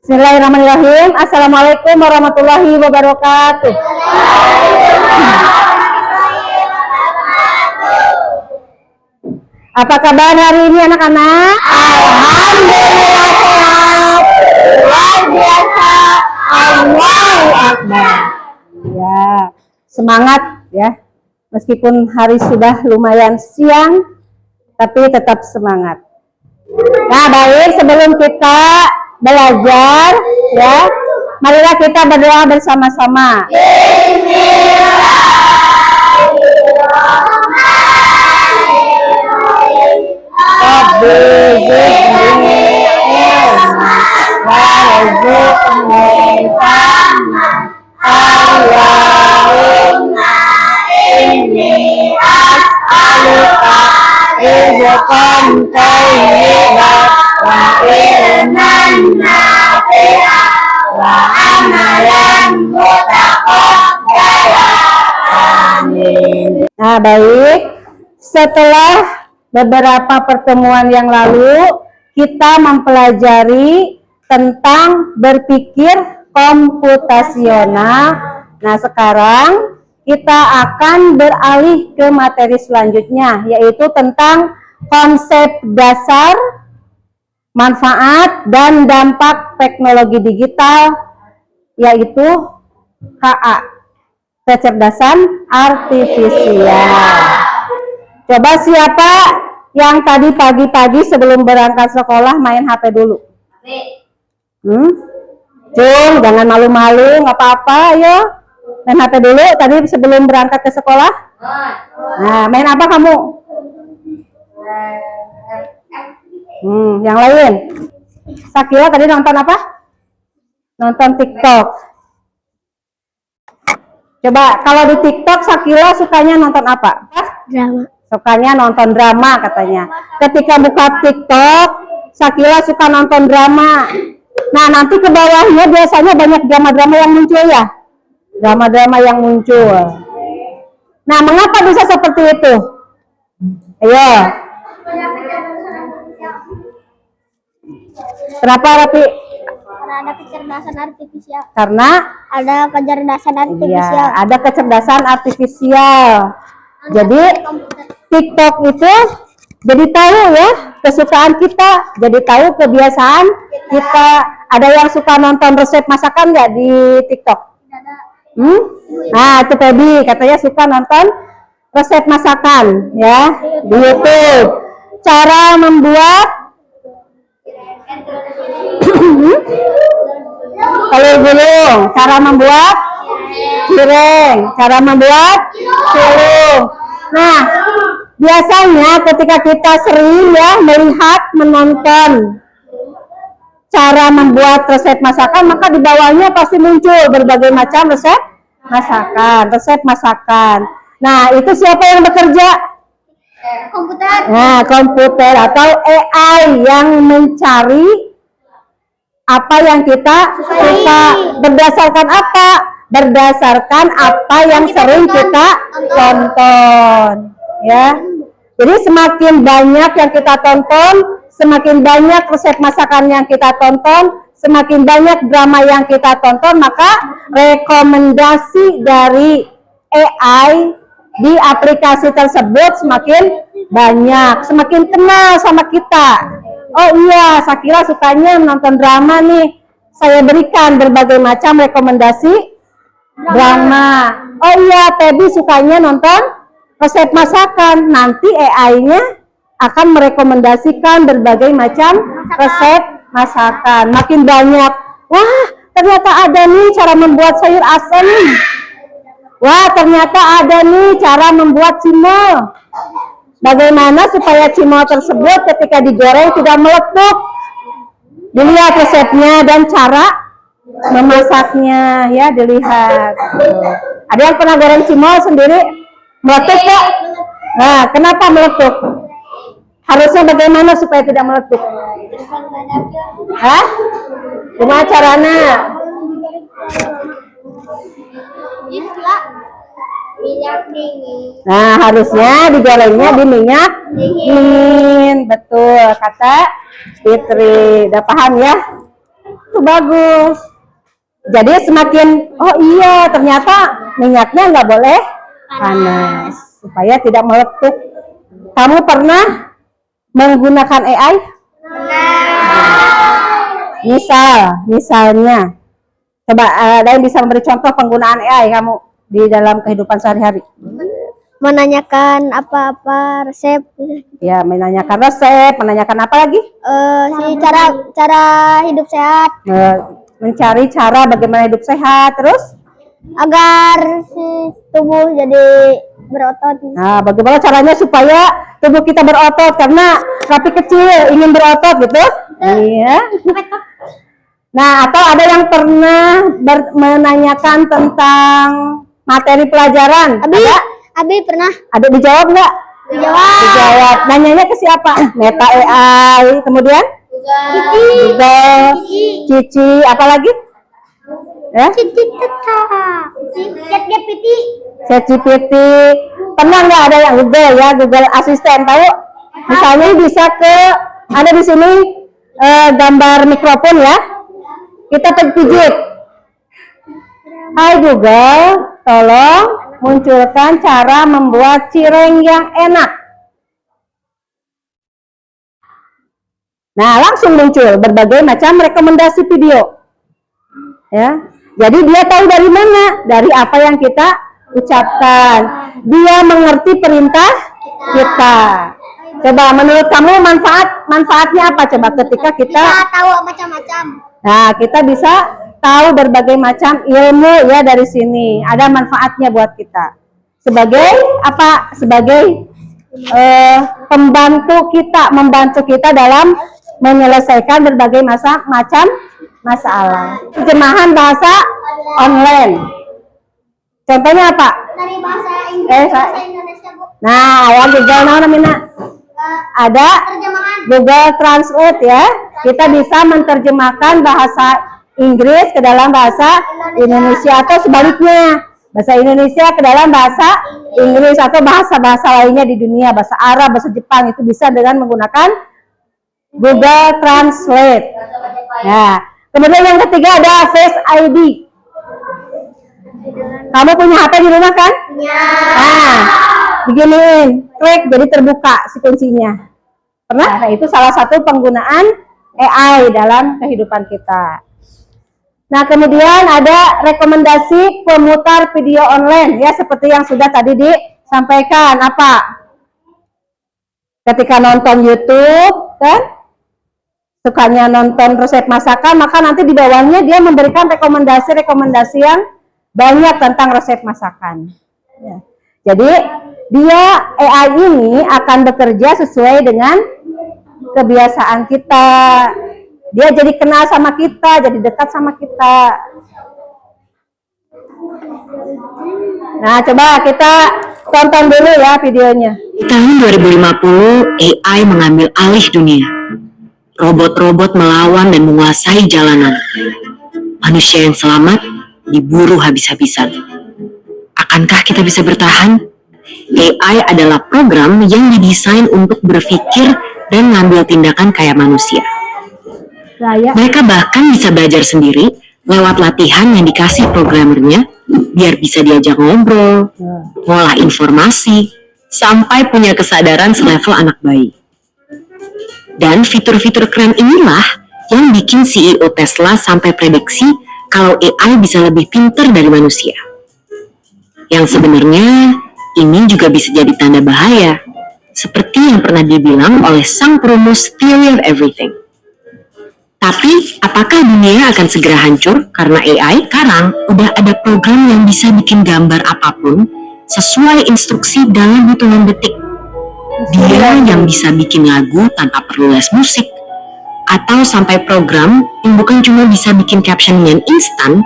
Bismillahirrahmanirrahim. Assalamualaikum warahmatullahi wabarakatuh. Apa kabar hari ini anak-anak? Alhamdulillah sehat. Luar biasa. Allahu Akbar. Ya, semangat ya. Meskipun hari sudah lumayan siang, tapi tetap semangat. Nah, baik, sebelum kita belajar ya, marilah kita berdoa bersama-sama. Nah, baik, setelah beberapa pertemuan yang lalu kita mempelajari tentang berpikir komputasional. Nah, sekarang kita akan beralih ke materi selanjutnya, yaitu tentang konsep dasar, manfaat, dan dampak teknologi digital, yaitu KA, kecerdasan artifisial. Coba siapa yang tadi pagi-pagi sebelum berangkat sekolah main HP dulu? Cung, jangan malu-malu, nggak apa-apa, ayo main HP dulu tadi sebelum berangkat ke sekolah. Nah, main apa kamu? Yang lain. Sakila tadi nonton apa? Nonton TikTok. Coba kalau di TikTok Sakila sukanya nonton apa? Drama. Sukanya nonton drama katanya. Ketika buka TikTok, Sakila suka nonton drama. Nah, nanti ke bawahnya biasanya banyak drama-drama yang muncul ya. Drama-drama yang muncul. Nah, mengapa bisa seperti itu? Ayo. Kenapa, Rapi? Karena ada kecerdasan artifisial. Karena ada kecerdasan artifisial. Iya, ada kecerdasan artifisial. Jadi TikTok itu jadi tahu ya kesukaan kita, jadi tahu kebiasaan kita. Ada yang suka nonton resep masakan nggak di TikTok? Nah, itu Feby katanya suka nonton resep masakan ya di YouTube. Cara membuat telur gulung, cara membuat cireng, cara membuat celung. Nah, biasanya ketika kita sering ya melihat, menonton cara membuat resep masakan, maka di bawahnya pasti muncul berbagai macam resep masakan. Nah, itu siapa yang bekerja? Komputer. Nah, komputer atau AI yang mencari apa yang kita suka. Berdasarkan apa? Berdasarkan apa yang sering kita tonton ya. Jadi semakin banyak yang kita tonton, semakin banyak resep masakan yang kita tonton, semakin banyak drama yang kita tonton, maka rekomendasi dari AI di aplikasi tersebut semakin banyak, semakin kenal sama kita. Oh iya, Sakila sukanya menonton drama nih, saya berikan berbagai macam rekomendasi drama. Oh iya, Feby sukanya nonton resep masakan, nanti AI-nya akan merekomendasikan berbagai macam resep masakan. Makin banyak, wah ternyata ada nih cara membuat sayur asem. Wah ternyata ada nih cara membuat cimol. Bagaimana supaya cimol tersebut ketika digoreng tidak meletup. Dilihat resepnya dan cara memasaknya ya, dilihat. Ada yang pernah goreng cimol sendiri? Meletup kok? Nah, kenapa meletup? Harusnya bagaimana supaya tidak meletup? Hah? Gimana caranya? Minyak dingin. Nah, harusnya digorengnya di minyak dingin. Betul, kata Fitri. Udah paham ya? Itu bagus. Jadi semakin, oh iya ternyata minyaknya nggak boleh panas supaya tidak meletup. Kamu pernah menggunakan AI? Misalnya, coba ada yang bisa memberi contoh penggunaan AI kamu di dalam kehidupan sehari-hari? Menanyakan apa-apa resep. Ya, menanyakan resep, menanyakan apa lagi? Cara hidup sehat Mencari cara bagaimana hidup sehat, terus agar si tubuh jadi berotot. nah, bagaimana caranya supaya tubuh kita berotot karena Rapi kecil ingin berotot gitu? Iya. Nah, atau ada yang pernah menanyakan tentang materi pelajaran? Abi pernah. Ada dijawab nggak? Dijawab. Nanyanya ke siapa? Meta AI. Kemudian? Google. Cici. Apa lagi? Ya? ChatGPT. Pernah nggak ada yang Google ya? Google Asisten tahu? Misalnya bisa ada di sini gambar mikrofon ya. Kita pijit. Hai Google, tolong munculkan cara membuat cireng yang enak. Nah, langsung muncul berbagai macam rekomendasi video. Ya. Jadi dia tahu dari mana? Dari apa yang kita ucapkan. Dia mengerti perintah kita. Coba menurut kamu manfaatnya apa coba ketika kita tahu macam-macam. Nah, kita bisa tahu berbagai macam ilmu ya dari sini. Ada manfaatnya buat kita. Sebagai apa? Sebagai membantu kita dalam menyelesaikan berbagai macam masalah. Terjemahan bahasa online. Contohnya apa? Dari bahasa Inggris bahasa Indonesia, Bu. Nah, ya Google namanya. Ada Google Translate ya. Kita bisa menerjemahkan bahasa Inggris ke dalam bahasa Indonesia atau sebaliknya. Bahasa Indonesia ke dalam bahasa Inggris atau bahasa-bahasa lainnya di dunia, bahasa Arab, bahasa Jepang itu bisa dengan menggunakan Google Translate. Nah, kemudian yang ketiga ada Face ID. Kamu punya HP di rumah kan? Ya. Nah, beginiin, klik jadi terbuka si kuncinya. Pernah? Nah, itu salah satu penggunaan AI dalam kehidupan kita. Nah, kemudian ada rekomendasi pemutar video online ya seperti yang sudah tadi disampaikan. Apa? Ketika nonton YouTube kan sukanya nonton resep masakan, maka nanti di bawahnya dia memberikan rekomendasi-rekomendasi yang banyak tentang resep masakan. Ya. Jadi dia AI ini akan bekerja sesuai dengan kebiasaan kita. Dia jadi kenal sama kita, jadi dekat sama kita. Nah, coba kita tonton dulu ya videonya. Di tahun 2050, AI mengambil alih dunia. Robot-robot melawan dan menguasai jalanan. Manusia yang selamat diburu habis-habisan. Akankah kita bisa bertahan? AI adalah program yang didesain untuk berpikir dan mengambil tindakan kayak manusia. Mereka bahkan bisa belajar sendiri lewat latihan yang dikasih programmernya, biar bisa diajak ngobrol, ngolah informasi, sampai punya kesadaran selevel anak bayi. Dan fitur-fitur keren inilah yang bikin CEO Tesla sampai prediksi kalau AI bisa lebih pintar dari manusia. Yang sebenarnya ini juga bisa jadi tanda bahaya, seperti yang pernah dibilang oleh sang perumus Theory of Everything. Tapi, apakah dunia akan segera hancur karena AI? Sekarang, udah ada program yang bisa bikin gambar apapun sesuai instruksi dalam hitungan detik. Dia yang bisa bikin lagu tanpa perlu les musik. Atau sampai program yang bukan cuma bisa bikin caption yang instan,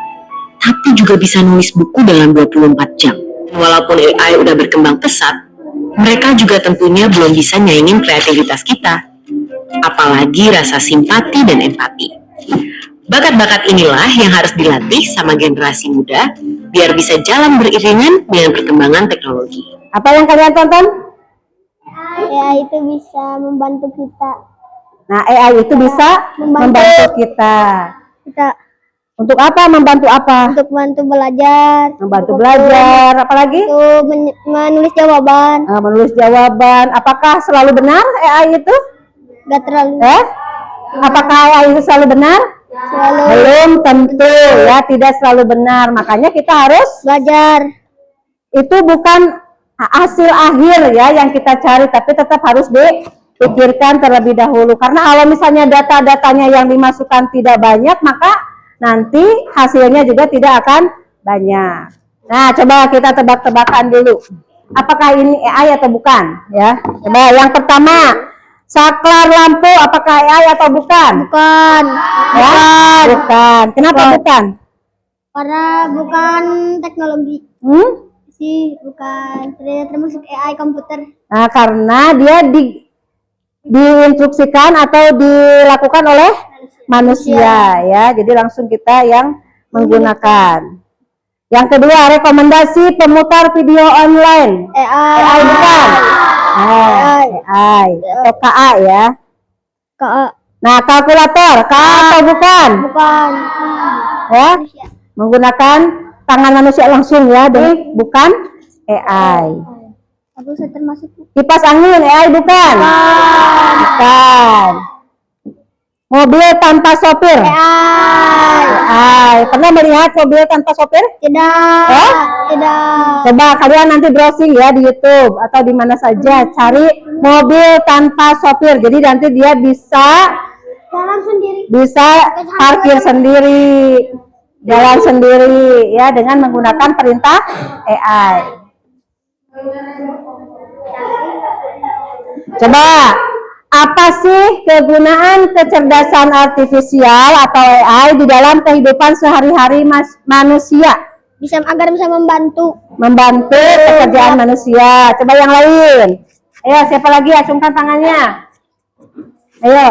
tapi juga bisa nulis buku dalam 24 jam. Walaupun AI udah berkembang pesat, mereka juga tentunya belum bisa nyaingin kreativitas kita. Apalagi rasa simpati dan empati. Bakat-bakat inilah yang harus dilatih sama generasi muda biar bisa jalan beriringan dengan perkembangan teknologi. Apa yang kalian tonton? Ya, itu bisa membantu kita. Nah, AI itu bisa membantu kita. Kita Untuk apa? Membantu apa? untuk bantu belajar. Membantu belajar. Apalagi? Untuk menulis jawaban. Menulis jawaban. Apakah selalu benar AI itu? Gak terlalu. Apakah AI itu selalu benar? Selalu Belum tentu ya, tidak selalu benar. Makanya kita harus, belajar. itu bukan hasil akhir ya yang kita cari, tapi tetap harus dipikirkan terlebih dahulu. Karena kalau misalnya data-datanya yang dimasukkan tidak banyak, maka nanti hasilnya juga tidak akan banyak. Nah, coba kita tebak-tebakan dulu. Apakah ini AI atau bukan? Ya, coba yang pertama, saklar lampu apakah AI atau bukan? Bukan. Ya, bukan. Kenapa bukan? Karena bukan teknologi. Sih, bukan. Tidak termasuk AI komputer. Nah, karena dia diinstruksikan atau dilakukan oleh manusia ya, jadi langsung kita yang menggunakan. Yang kedua, rekomendasi pemutar video online. AI bukan? AI atau KA ya. KA. Nah, kalkulator KA atau bukan? Bukan. Ya, menggunakan tangan manusia langsung ya, jadi bukan AI. Aku termasuk. Kipas angin AI bukan? Bukan. Mobil tanpa sopir. AI. Pernah melihat mobil tanpa sopir? Tidak. Tidak. Coba kalian nanti browsing ya di YouTube atau di mana saja, cari mobil tanpa sopir. Jadi nanti dia bisa Jalan sendiri. parkir sendiri, jalan sendiri ya, dengan menggunakan perintah AI. Coba, apa sih kegunaan kecerdasan artifisial atau AI di dalam kehidupan sehari-hari manusia? Agar bisa membantu Pekerjaan manusia. Coba yang lain. Ayo, siapa lagi? Acungkan tangannya. Ayo.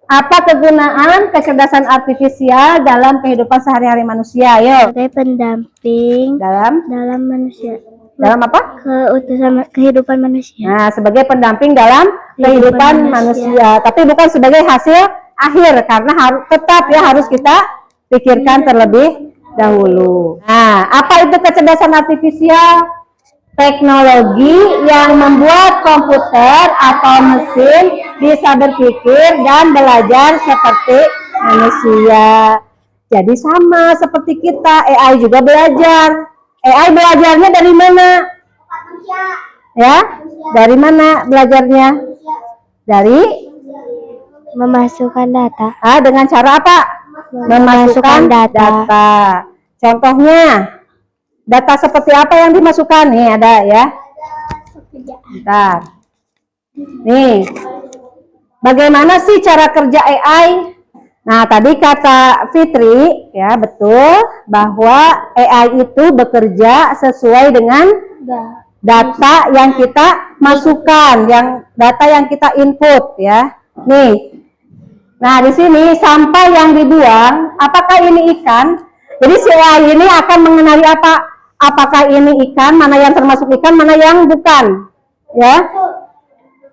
Apa kegunaan kecerdasan artifisial dalam kehidupan sehari-hari manusia? Ayo. sebagai pendamping Dalam manusia. dalam apa? Kehidupan manusia. Nah, sebagai pendamping dalam kehidupan manusia. Tapi bukan sebagai hasil akhir, karena tetap ya harus kita pikirkan terlebih dahulu. Nah, apa itu kecerdasan artifisial? Teknologi yang membuat komputer atau mesin bisa berpikir dan belajar seperti manusia. Jadi sama seperti kita, AI juga belajar. AI belajarnya dari mana? Ya, dari mana belajarnya? Dari Memasukkan data. dengan cara apa? Memasukkan data. Contohnya, data seperti apa yang dimasukkan? Nih ada ya. Bentar. Nih, bagaimana sih cara kerja AI? Nah, tadi kata Fitri, ya betul, bahwa AI itu bekerja sesuai dengan data yang kita masukkan, data yang kita input, ya. Nih, nah di sini sampah yang dibuang, apakah ini ikan? Jadi si AI ini akan mengenali apa? Apakah ini ikan, mana yang termasuk ikan, mana yang bukan, ya.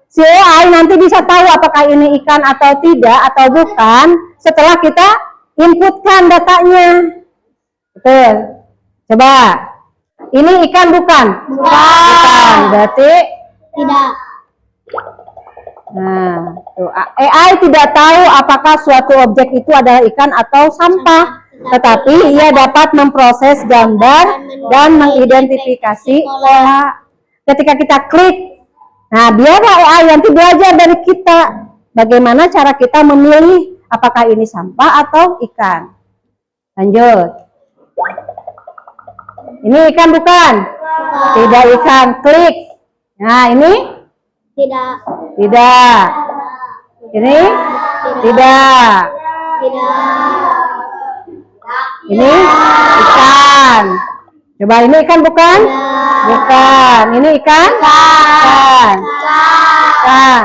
Si AI nanti bisa tahu apakah ini ikan atau tidak atau bukan setelah kita inputkan datanya. Betul. Coba. Ini ikan bukan? Bukan. Berarti Tidak. nah, tuh, AI tidak tahu apakah suatu objek itu adalah ikan atau sampah, tetapi ia dapat memproses gambar dan mengidentifikasi pola. Ketika kita klik, nah, biarlah AI nanti belajar dari kita bagaimana cara kita memilih apakah ini sampah atau ikan. Lanjut. Ini ikan bukan? Tidak ikan. Klik. Nah, ini? Tidak. Tidak. Ini? Tidak. Ini ikan. Coba ini ikan bukan? Bukan. Ini ikan? Ikan. Ikan.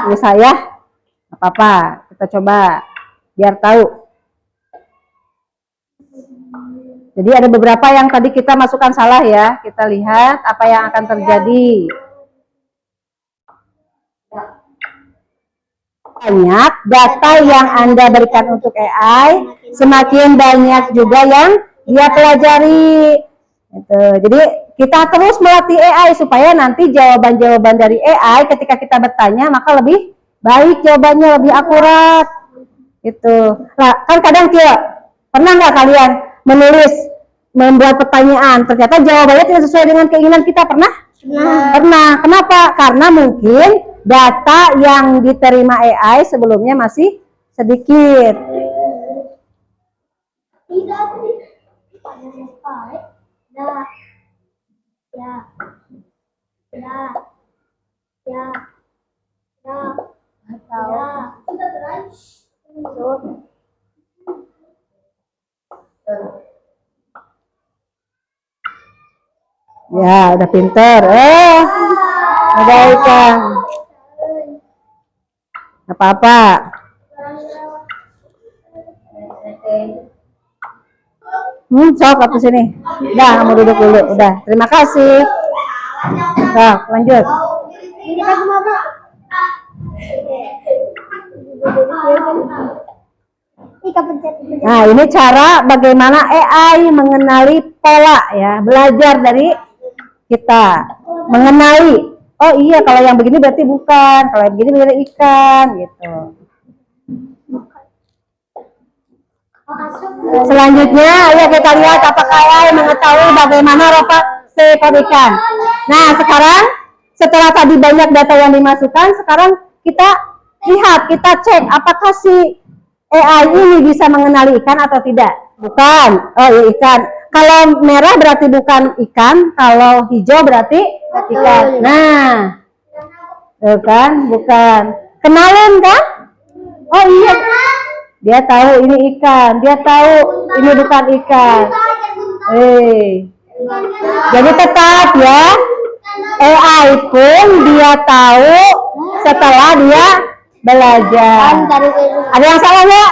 Bisa ya? Apa-apa. Kita coba biar tahu. Jadi ada beberapa yang tadi kita masukkan salah ya. Kita lihat apa yang akan terjadi. Banyak data yang Anda berikan untuk AI, semakin banyak juga yang dia pelajari. Gitu. Jadi kita terus melatih AI supaya nanti jawaban-jawaban dari AI ketika kita bertanya maka lebih baik jawabannya, lebih akurat. Itu. Nah, kan kadang pernah nggak kalian membuat pertanyaan, ternyata jawabannya tidak sesuai dengan keinginan kita, pernah? Pernah. Kenapa? Karena mungkin data yang diterima AI sebelumnya masih sedikit. Ya, udah pinter. Udah ikan. Apa-apa. Sok ke sini. Udah, kamu duduk dulu. Udah, terima kasih. Nah, lanjut. Nah, ini cara bagaimana AI mengenali pola ya, belajar dari kita. Mengenali, oh iya kalau yang begini berarti bukan, kalau yang begini berarti ikan gitu. Selanjutnya, ayo kita lihat apakah AI mengetahui bagaimana rupa seekor ikan. Nah, sekarang setelah tadi banyak data yang dimasukkan, sekarang kita lihat, kita cek apakah si AI ini bisa mengenali ikan atau tidak. Bukan, oh iya ikan. Kalau merah berarti bukan ikan, kalau hijau berarti ikan. Nah, bukan. Kenalin kan? Oh iya. Dia tahu ini ikan, dia tahu ini bukan ikan. Jadi tetap ya, AI pun dia tahu setelah dia belajar. Ada yang salah nggak?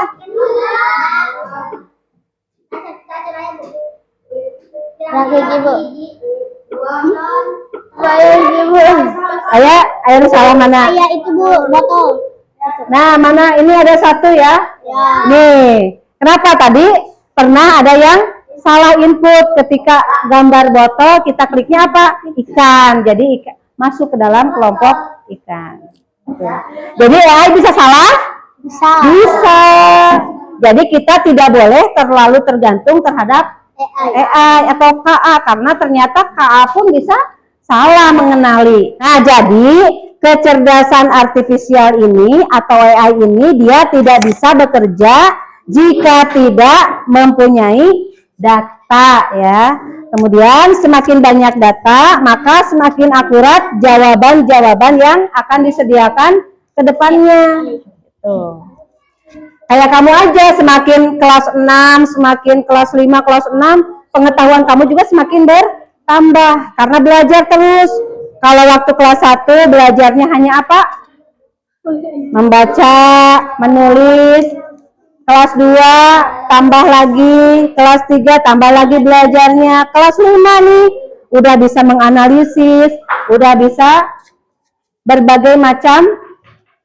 Ayo salah mana? Itu Bu, botol. Nah, mana ini ada satu ya? Nih, kenapa tadi pernah ada yang salah input ketika gambar botol, kita kliknya apa? Ikan. Jadi ikan masuk ke dalam kelompok ikan. Jadi AI bisa salah? Bisa. Jadi kita tidak boleh terlalu tergantung terhadap AI atau KA karena ternyata KA pun bisa salah mengenali. Nah, jadi kecerdasan artifisial ini atau AI ini dia tidak bisa bekerja jika tidak mempunyai data ya. Kemudian semakin banyak data, maka semakin akurat jawaban-jawaban yang akan disediakan ke depannya. Gitu. Kayak kamu aja, semakin kelas 6, semakin kelas 5, kelas 6, pengetahuan kamu juga semakin bertambah karena belajar terus. Kalau waktu kelas 1 belajarnya hanya apa? Membaca, menulis. Kelas 2 tambah lagi, kelas 3 tambah lagi belajarnya. Kelas 5 nih udah bisa menganalisis, udah bisa berbagai macam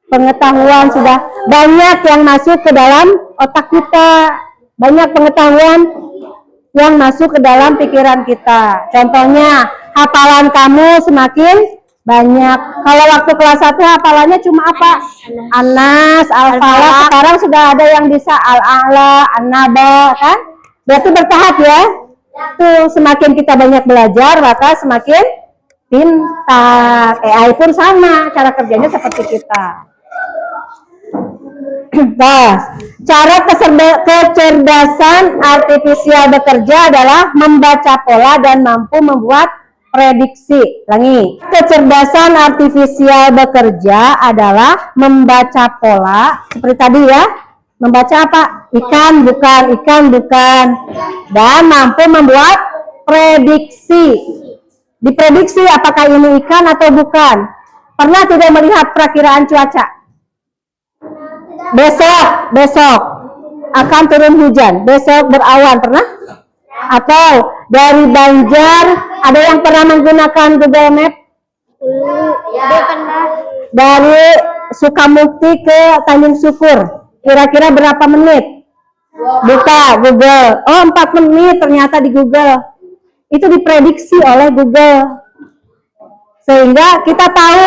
pengetahuan, sudah banyak yang masuk ke dalam otak kita. Banyak pengetahuan yang masuk ke dalam pikiran kita. Contohnya, hafalan kamu semakin banyak. Kalau waktu kelas 1 hafalannya cuma apa? Anas, Al-Falah. Sekarang sudah ada yang bisa Al-A'la, An-Naba, kan? Berarti bertahap ya. Tuh, semakin kita banyak belajar, maka semakin pintar. AI pun sama, cara kerjanya seperti kita. Nah, cara kecerdasan artifisial bekerja adalah membaca pola dan mampu membuat prediksi. Ulangi. Kecerdasan artifisial bekerja adalah membaca pola seperti tadi ya. Membaca apa? Ikan bukan. Dan mampu membuat prediksi. Diprediksi apakah ini ikan atau bukan. Pernah tidak melihat perakiraan cuaca? Besok akan turun hujan, besok berawan, pernah? Atau dari Banjar, ada yang pernah menggunakan Google Map? Dia pernah. Dari Sukamukti ke Tanjung Syukur, kira-kira berapa menit? Buka Google. Oh, 4 menit ternyata di Google. Itu diprediksi oleh Google. Sehingga kita tahu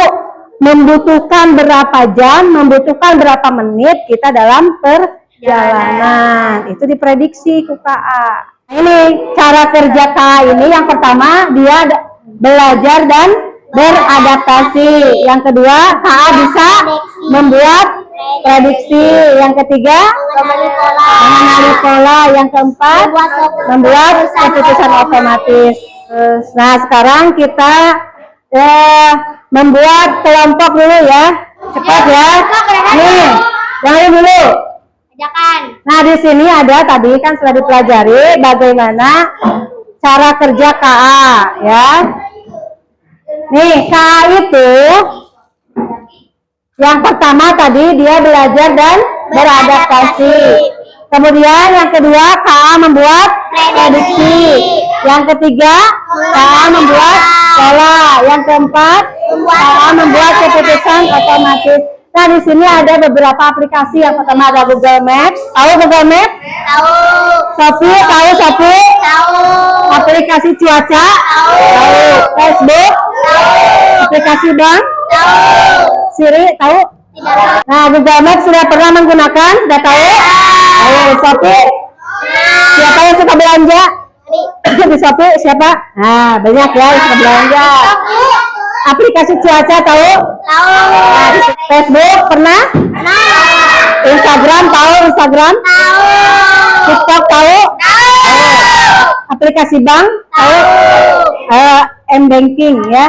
membutuhkan berapa jam, membutuhkan berapa menit kita dalam perjalanan. Itu diprediksi KA. Ini cara kerja KA ini, yang pertama dia belajar dan beradaptasi. Yang kedua, KA bisa membuat prediksi. Yang ketiga, mengenali pola. Yang keempat, membuat keputusan otomatis. Nah, sekarang kita membuat kelompok dulu ya. Cepat ya. Nih, yang ini dulu. Nah, di sini ada tadi kan sudah dipelajari bagaimana cara kerja KA ya. Nih, KA itu yang pertama tadi dia belajar dan beradaptasi. Kemudian yang kedua, KA membuat prediksi. Yang ketiga, KA membuat pola. Yang keempat, KA membuat keputusan otomatis. Nah, di sini ada beberapa aplikasi. Yang pertama ada Google Maps. Tahu Google Maps? Tahu. Shopee, tahu Shopee? Tahu. Aplikasi cuaca? Tahu. Facebook? Aplikasi bank? Tahu. Siri, tahu? Nah, Google Maps sudah pernah menggunakan? Sudah tahu? Tahu. Shopee? Siapa yang suka belanja? Di Shopee siapa? Nah, banyak ya yang suka belanja. Aplikasi cuaca tahu? Tahu. Nah, Facebook pernah? Instagram tahu? Instagram? Tahu. TikTok tahu? Aplikasi bank tahu? M-banking ya.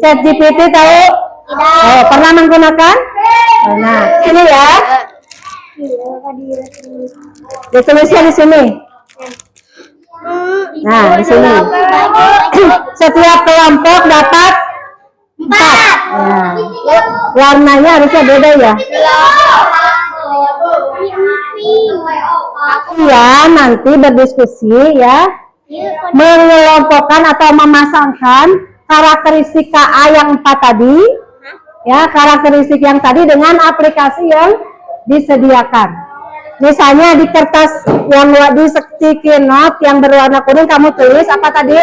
ChatGPT tahu? Pernah menggunakan? Nah, sini ya. Ditulisnya di sini. Nah, di sini. Setiap kelompok dapat 4. Nah, warnanya harusnya beda ya. Ya, nanti berdiskusi ya, mengelompokkan atau memasangkan karakteristik KA yang 4 tadi, ya, karakteristik yang tadi dengan aplikasi yang disediakan. Misalnya di kertas yang di sticky note yang berwarna kuning kamu tulis apa tadi?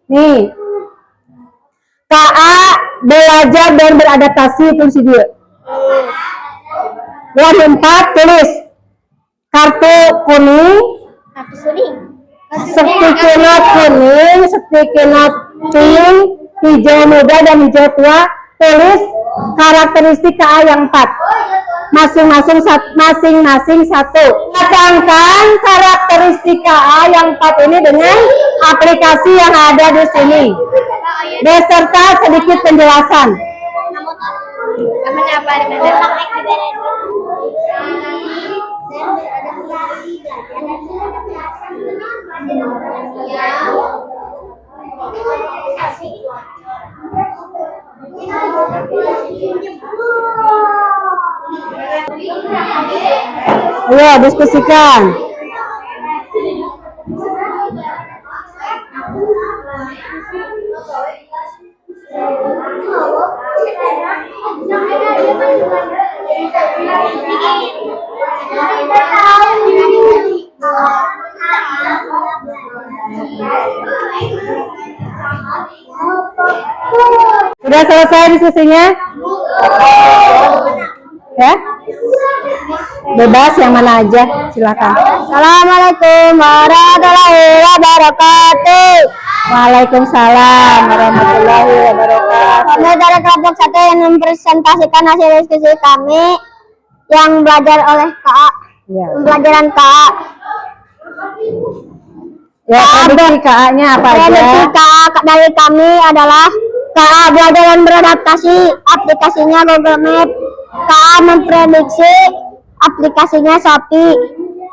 Nih, KA belajar dan beradaptasi, tulis dia. Yang 4 tulis kartu kuning, sticky note kuning, sticky note pink, hijau muda dan hijau tua. Tulis karakteristik KA yang 4. Masing-masing satu. Pasangkan karakteristik KA yang 4 ini dengan aplikasi yang ada di sini, beserta sedikit penjelasan. Ayo diskusikan. Sudah selesai diskusinya? Ya? Bebas yang mana aja, silakan. Assalamualaikum warahmatullahi wabarakatuh. Waalaikumsalam warahmatullahi wabarakatuh. Kami dari kelompok 1 yang mempresentasikan hasil diskusi kami yang belajar oleh KA. Ya. Pembelajaran KA. Ya, prediksi KA-nya apa aja? Prediksi KA dari kami adalah KA belajar dan beradaptasi, aplikasinya Google Map. KA memprediksi, aplikasinya Shopee.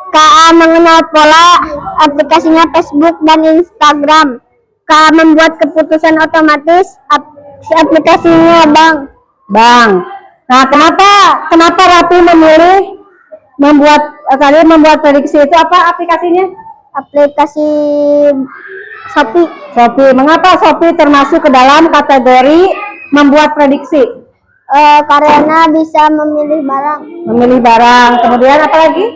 KA mengenal pola, aplikasinya Facebook dan Instagram. KA membuat keputusan otomatis, aplikasinya Bang. Nah, kenapa Ratu memilih membuat prediksi itu? Apa aplikasinya? aplikasi Shopee. Shopee. Mengapa Shopee termasuk ke dalam kategori membuat prediksi? Karena bisa memilih barang. Memilih barang. Kemudian apa lagi?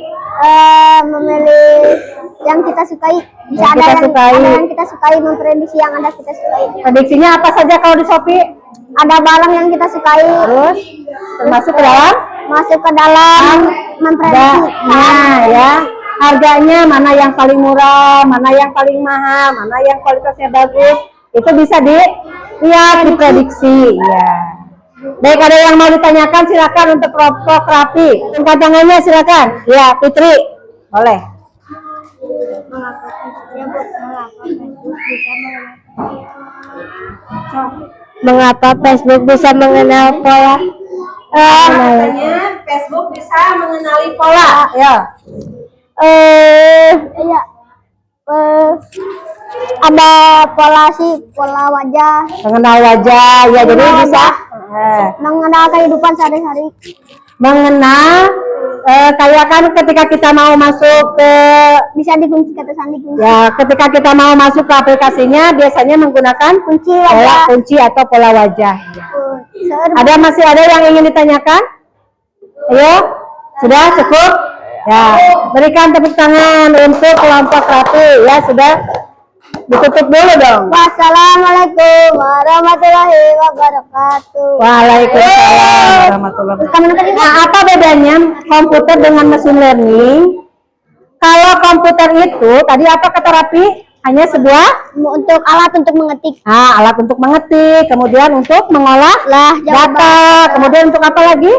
Memilih yang kita sukai. Bisa Yang kita sukai. ada yang kita sukai, memprediksi yang ada kita sukai. Prediksinya apa saja kalau di Shopee? Ada barang yang kita sukai. Terus termasuk ke dalam Masuk ke dalam memprediksi. Nah, ya. Harganya mana yang paling murah, mana yang paling mahal, mana yang kualitasnya bagus. Itu bisa dilihat, diprediksi. Ya. Baik, ada yang mau ditanyakan silakan untuk kelompok Rapi. Angkat tangannya silakan. Ya, Fitri. Boleh. Mengapa Facebook bisa mengenal pola? Katanya Facebook bisa mengenali pola. Ya. Iya. Ada pola wajah. Mengenal wajah. Ya, jadi Mengenal bisa mengenal kehidupan sehari-hari. mengenal kayak kan ketika kita mau masuk ke Bisa dikunci, kata Sandi kunci. ya ketika kita mau masuk ke aplikasinya biasanya menggunakan Kunci pola wajah. kunci atau pola wajah. Masih ada yang ingin ditanyakan? Ayo, sudah cukup? Ya, berikan tepuk tangan untuk kelompok Rapi. Ya, sudah ditutup dulu dong. Wassalamualaikum warahmatullahi wabarakatuh. Waalaikumsalam warahmatullahi wabarakatuh. Nah, apa bedanya komputer dengan mesin learning? Kalau komputer itu tadi apa kata Rapi? Hanya sebuah Untuk alat untuk mengetik. alat untuk mengetik, kemudian untuk mengolah data, kemudian untuk apa lagi?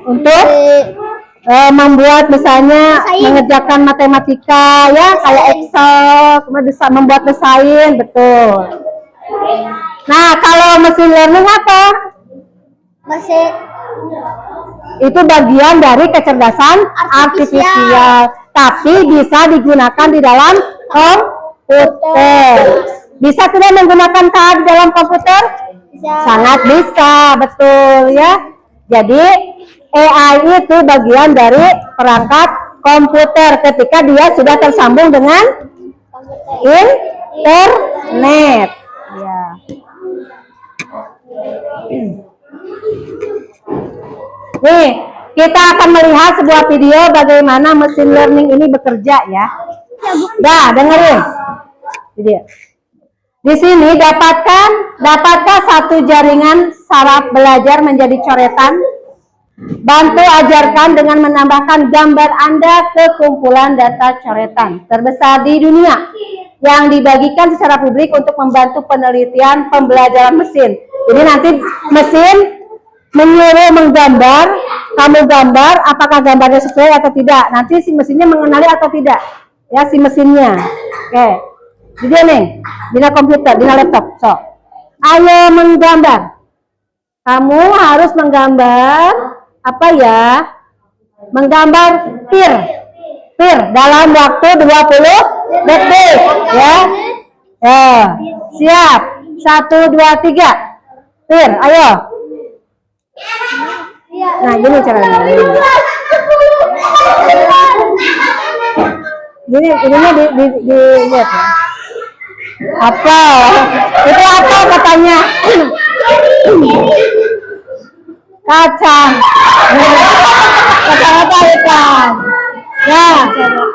Untuk membuat misalnya mengerjakan matematika ya kayak Excel, kemudian membuat desain, betul. Nah, kalau mesin learning apa? Masih Itu bagian dari kecerdasan artifisial, tapi bisa digunakan di dalam komputer. Bisa tidak menggunakan KA di dalam komputer? Sangat bisa, betul ya. Jadi AI itu bagian dari perangkat komputer ketika dia sudah tersambung dengan internet. Ya. Nih, kita akan melihat sebuah video bagaimana mesin learning ini bekerja ya. Dah, dengerin. Video. Di sini dapatkan satu jaringan saraf belajar menjadi coretan. Bantu ajarkan dengan menambahkan gambar Anda ke kumpulan data coretan terbesar di dunia yang dibagikan secara publik untuk membantu penelitian pembelajaran mesin. Jadi nanti mesin menyuruh menggambar, kamu gambar apakah gambarnya sesuai atau tidak. Nanti si mesinnya mengenali atau tidak. Ya, si mesinnya. Oke. Jadi nih, dina komputer, dina laptop. So, ayo menggambar. Kamu harus menggambar apa ya? Menggambar tir dalam waktu 20 detik ya. Siap. 1 2 3. Tir, ayo. Nah, gini caranya. Gini, ininya lihat ya. Apa? Itu apa katanya? Kacang. Kacang apa ikan? Ya,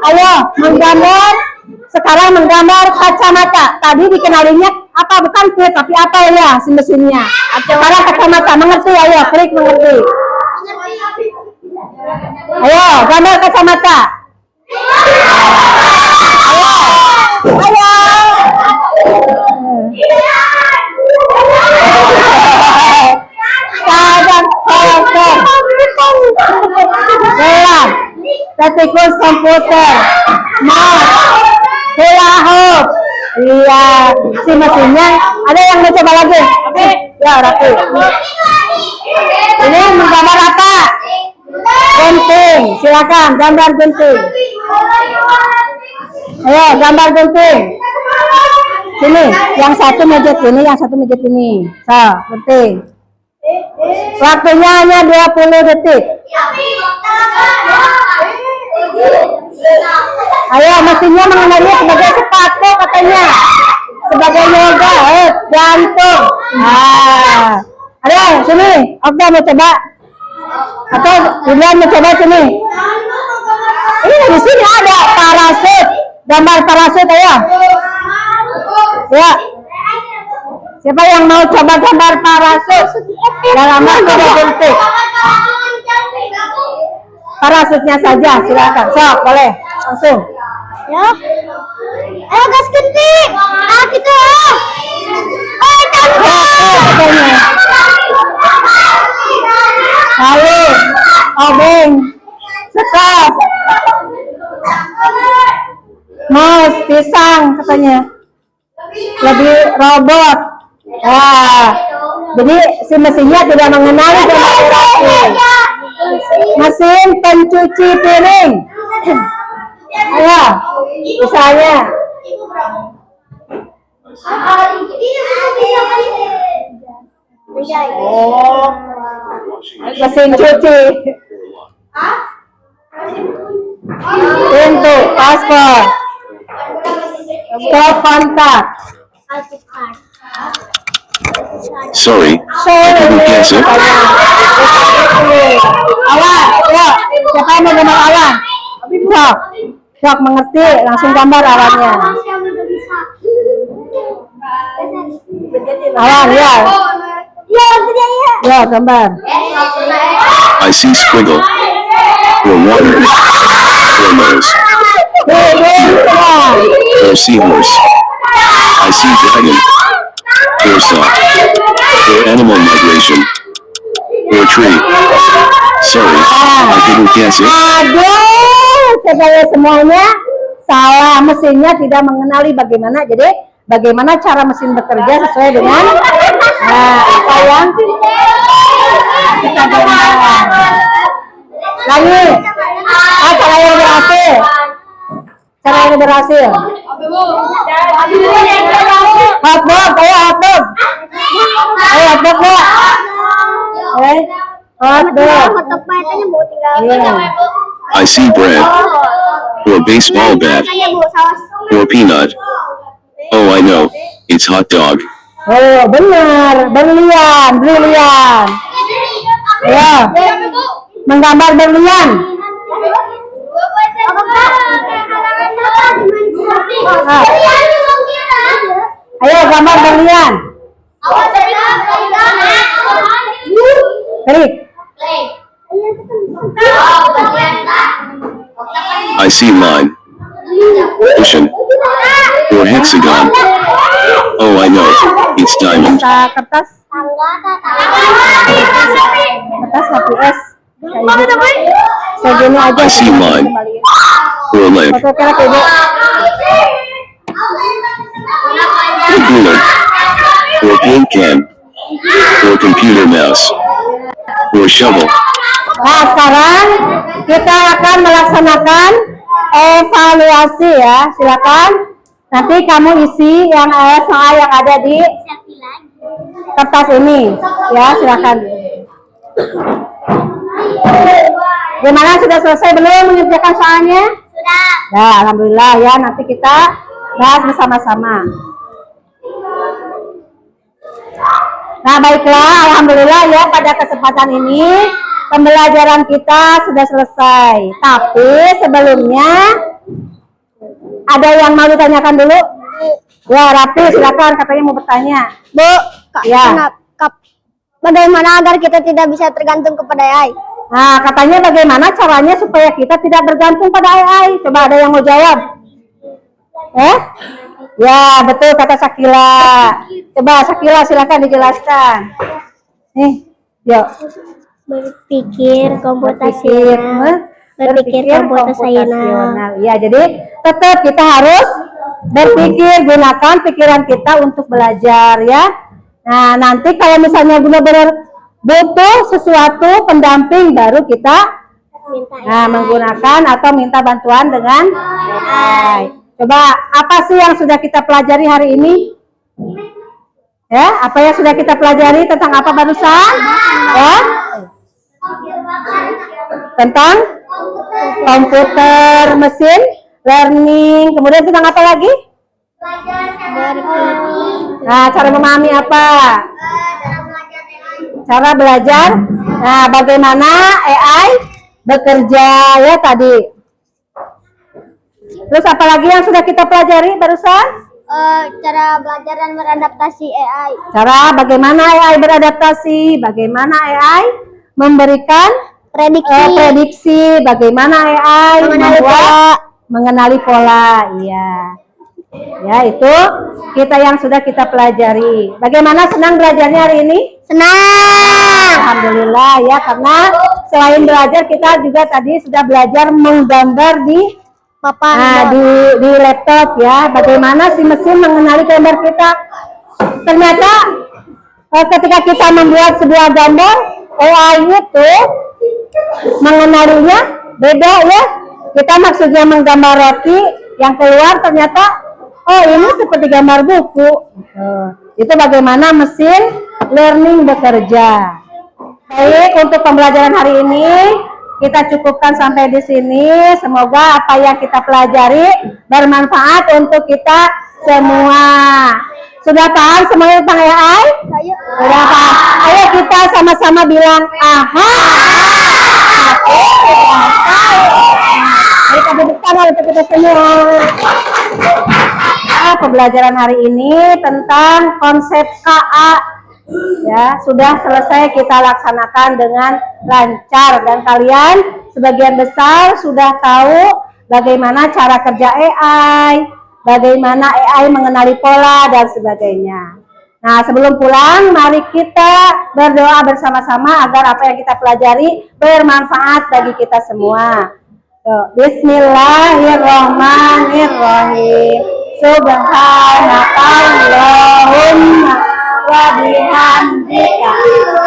ayo menggambar. Sekarang menggambar kacamata. Tadi dikenalinya apa? Bukan klik, tapi apa ya si mesinnya? Sekarang kacamata. Mengerti? Ayo, klik mengerti. Ayo, gambar kacamata. Ayo. Kadang kosong. Gelang. Tikus komputer. Hula hoop. Iya, si mesinnya. Ada yang mau coba lagi? Ya, Rapi. Ini menggambar apa? Gunting. Silakan, gambar gunting. Ayo, gambar gunting. Sini, yang satu mejet ini, yang satu mejet ini. So, gunting. Waktunya hanya 20 detik. Ayo, mesinnya mengenalnya sebagai sepatu katanya. Sebagai yoga, jantung. Ada sini, Okta mau coba. Atau William mau coba sini. Ini di sini ada parasut, gambar parasut ayo. Ya. Siapa yang mau coba gambar parasut? Dalam waktu 2 detik. Parasutnya saja, silakan. Sok, boleh. Langsung. Ya. Ayo gas kentik. Kita. Lalu, obeng, sekap, mus, pisang katanya. Lebih robot. Jadi si mesinnya tidak mengenali generasi. Mesin pencuci piring. Ayo, misalnya. Mesin cuci. Pintu, paspor. Stop kontak. Sorry, I couldn't guess it. Awan, ya. Siapa yang mau gambar awan? Sok, sok mengerti, langsung gambar awannya. Awan, ya. Ya, gambar. I see squiggle. Or water. Or nose. Or seahorse. I see dragon. Or saw. Or animal migration. Or tree. Sorry, I couldn't guess it. Aduh, sebenarnya semuanya salah. Mesinnya tidak mengenali bagaimana. Jadi, bagaimana cara mesin bekerja sesuai dengan apa yang kita gambar. Lagi, cara yang berhasil. Cara yang berhasil. Hotdog, ayo hotdog. Ayo hotdog ya. Hotdog. I see bread. Or baseball bat. Or peanut. Oh, I know. It's hot dog. Oh, benar. Berlian. Ya. Menggambar berlian. Ayo gambar berlian. Klik. I see line. Ocean. Or hexagon. Oh, I know. It's diamond. Kertas HPS. Segini aja. I see line. Or leg. Foto kira ibu. Or ruler. Or paint can. Or computer mouse. Or shovel. Nah, sekarang kita akan melaksanakan evaluasi ya. Silakan. Nanti kamu isi yang soal yang ada di kertas ini. Ya, silakan. Gimana, sudah selesai belum mengerjakan soalnya? Sudah. Nah, alhamdulillah ya. Nanti kita bahas bersama-sama. Nah, baiklah, alhamdulillah ya, pada kesempatan ini pembelajaran kita sudah selesai. Tapi sebelumnya ada yang mau ditanyakan dulu? Ya, Rapi, silakan, katanya mau bertanya. Bu, Ya. bagaimana agar kita tidak bisa tergantung kepada AI? Nah, katanya bagaimana caranya supaya kita tidak bergantung pada AI? Coba ada yang mau jawab? Ya, betul kata Sakila. Coba Sakila silakan dijelaskan. Nih, yuk. Berpikir komputasional. Berpikir komputasional. Ya, jadi tetap kita harus berpikir, gunakan pikiran kita untuk belajar ya. Nah, nanti kalau misalnya benar-benar butuh sesuatu pendamping, baru kita menggunakan atau minta bantuan dengan AI. Coba apa sih yang sudah kita pelajari hari ini? Ya, apa yang sudah kita pelajari tentang apa barusan? Ya? Tentang komputer, mesin learning. Kemudian tentang apa lagi? Nah, cara memahami apa? Cara belajar. Nah, bagaimana AI bekerja ya tadi. Terus apa lagi yang sudah kita pelajari barusan? Cara belajar dan beradaptasi AI. Cara bagaimana AI beradaptasi, bagaimana AI memberikan prediksi, bagaimana AI mengenali pola. Iya. Ya, itu kita yang sudah kita pelajari. Bagaimana senang belajarnya hari ini? Senang. Alhamdulillah ya, karena selain belajar kita juga tadi sudah belajar menggambar di Papan. di laptop ya. Bagaimana si mesin mengenali gambar kita? Ternyata ketika kita membuat sebuah gambar, AI itu mengenalinya beda ya. Kita maksudnya menggambar roti, yang keluar ternyata oh ini seperti gambar buku. Itu bagaimana mesin learning bekerja. Baik, untuk pembelajaran hari ini kita cukupkan sampai di sini. Semoga apa yang kita pelajari bermanfaat untuk kita semua. Sudah paham semuanya tentang AI? Sudah paham. Ayo kita sama-sama bilang aha. Ayo kita depan untuk kita semua. Pembelajaran hari ini tentang konsep KA ya sudah selesai kita laksanakan dengan lancar, dan kalian sebagian besar sudah tahu bagaimana cara kerja AI, bagaimana AI mengenali pola dan sebagainya. Nah, sebelum pulang mari kita berdoa bersama-sama agar apa yang kita pelajari bermanfaat bagi kita semua. Bismillahirrahmanirrahim. Subhanakallahumma wa bihamdika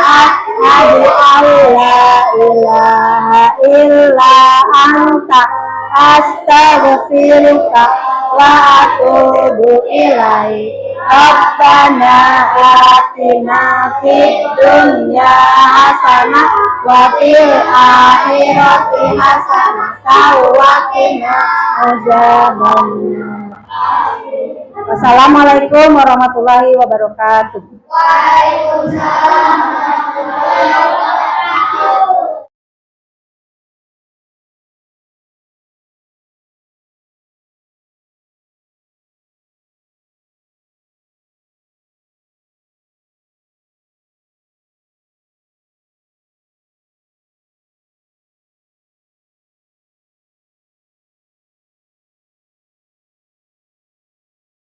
asyhadu an la ilaha illa anta astaghfiruka wa atubu ilaik. Rabbana atina fid dunya hasanah wa fil akhirati hasanah wa qina adzabannar. Wassalamualaikum warahmatullahi wabarakatuh. Waalaikumsalam warahmatullahi wabarakatuh.